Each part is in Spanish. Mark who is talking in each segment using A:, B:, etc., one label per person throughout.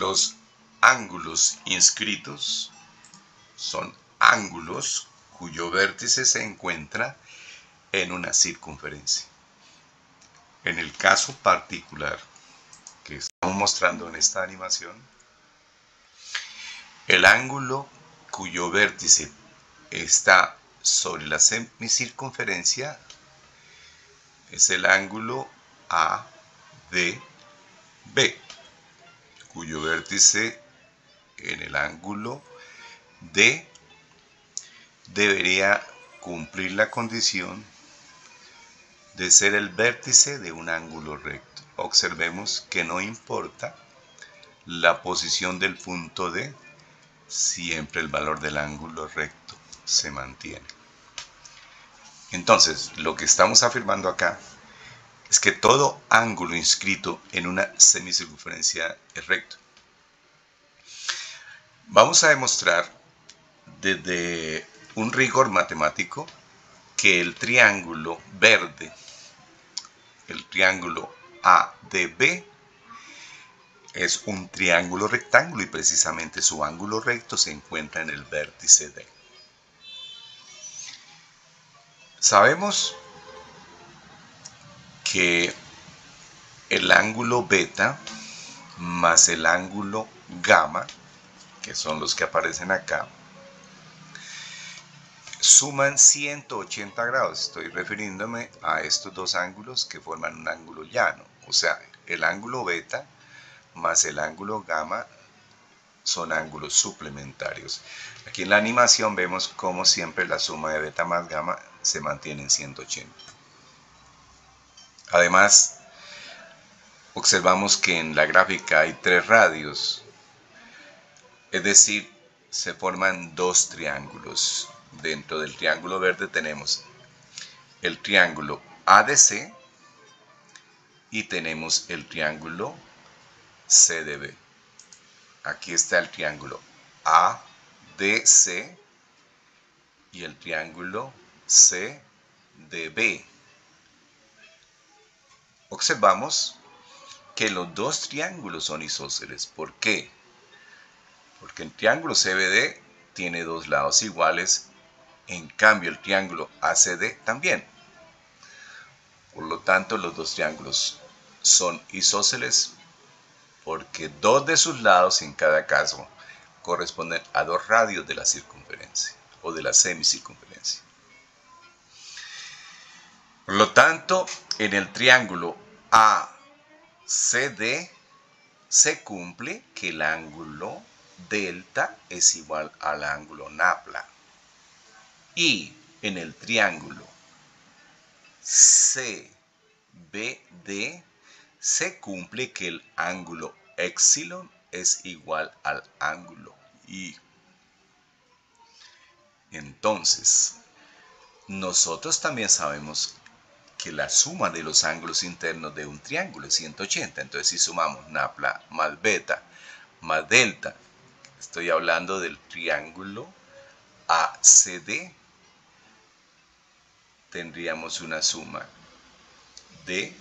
A: Los ángulos inscritos son ángulos cuyo vértice se encuentra en una circunferencia. En el caso particular que estamos mostrando en esta animación, el ángulo cuyo vértice está sobre la semicircunferencia es el ángulo ADB, cuyo vértice en el ángulo D debería cumplir la condición de ser el vértice de un ángulo recto. Observemos que no importa la posición del punto D, siempre el valor del ángulo recto se mantiene. Entonces, lo que estamos afirmando acá es que todo ángulo inscrito en una semicircunferencia es recto. Vamos a demostrar desde un rigor matemático que el triángulo verde, el triángulo ADB, es un triángulo rectángulo y precisamente su ángulo recto se encuentra en el vértice D. Sabemos que el ángulo beta más el ángulo gamma, que son los que aparecen acá, suman 180 grados. Estoy refiriéndome a estos dos ángulos que forman un ángulo llano. O sea, el ángulo beta más el ángulo gamma son ángulos suplementarios. Aquí en la animación vemos como siempre la suma de beta más gamma se mantiene en 180. Además, observamos que en la gráfica hay 3 radios, es decir, se forman 2 triángulos. Dentro del triángulo verde tenemos el triángulo ADC y tenemos el triángulo CDB. Aquí está el triángulo ADC y el triángulo CDB. Observamos que los dos triángulos son isósceles. ¿Por qué? Porque el triángulo CBD tiene dos lados iguales, en cambio el triángulo ACD también. Por lo tanto, los dos triángulos son isósceles porque dos de sus lados en cada caso corresponden a 2 radios de la circunferencia o de la semicircunferencia. Por lo tanto, en el triángulo ACD se cumple que el ángulo delta es igual al ángulo napla. Y en el triángulo CBD se cumple que el ángulo epsilon es igual al ángulo Y. Entonces, nosotros también sabemos que la suma de los ángulos internos de un triángulo es 180. Entonces, si sumamos napla más beta más delta, estoy hablando del triángulo ACD, tendríamos una suma de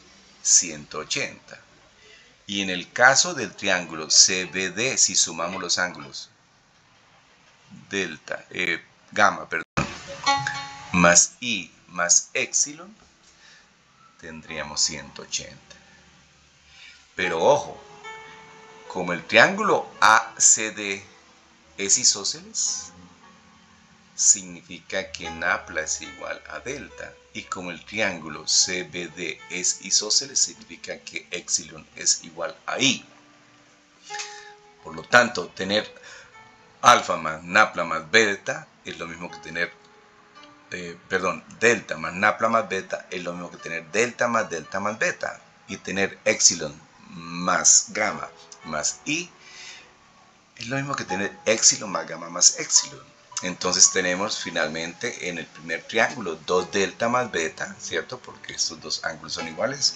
A: 180. Y en el caso del triángulo CBD, si sumamos los ángulos gamma, más I más epsilon, tendríamos 180. Pero ojo, como el triángulo ACD es isósceles, significa que napla es igual a delta. Y como el triángulo CBD es isósceles, significa que epsilon es igual a I. Por lo tanto, tener alfa más napla más beta es lo mismo que tener, delta más napla más beta es lo mismo que tener delta más beta. Y tener epsilon más gamma más I es lo mismo que tener epsilon más gamma más epsilon. Entonces tenemos finalmente en el primer triángulo 2 delta más beta, ¿cierto? Porque estos dos ángulos son iguales.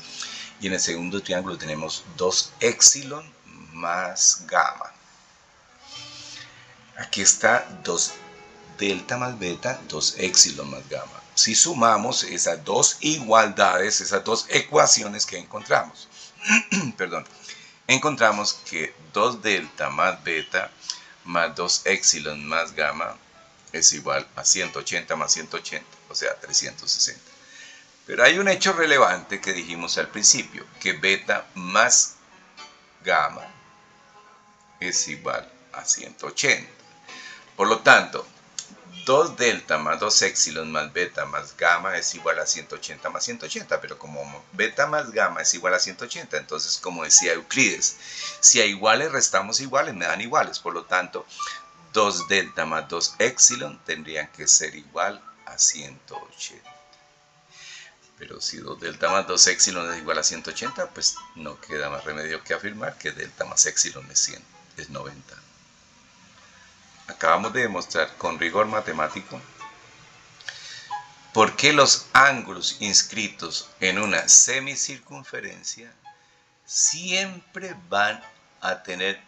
A: Y en el segundo triángulo tenemos 2 epsilon más gamma. Aquí está 2 delta más beta, 2 epsilon más gamma. Si sumamos esas dos igualdades, esas dos ecuaciones que encontramos, encontramos que 2 delta más beta más 2 epsilon más gamma es igual a 180 más 180, o sea, 360. Pero hay un hecho relevante que dijimos al principio, que beta más gamma es igual a 180. Por lo tanto, 2 delta más 2 epsilon más beta más gamma es igual a 180 más 180, pero como beta más gamma es igual a 180, entonces como decía Euclides, si a iguales restamos iguales, me dan iguales, por lo tanto 2 delta más 2 epsilon tendrían que ser igual a 180. Pero si 2 delta más 2 epsilon es igual a 180, pues no queda más remedio que afirmar que delta más epsilon es 100, es 90. Acabamos de demostrar con rigor matemático por qué los ángulos inscritos en una semicircunferencia siempre van a tener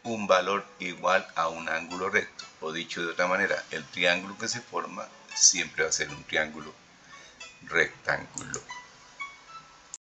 A: un valor igual a un ángulo recto. O dicho de otra manera, el triángulo que se forma siempre va a ser un triángulo rectangular.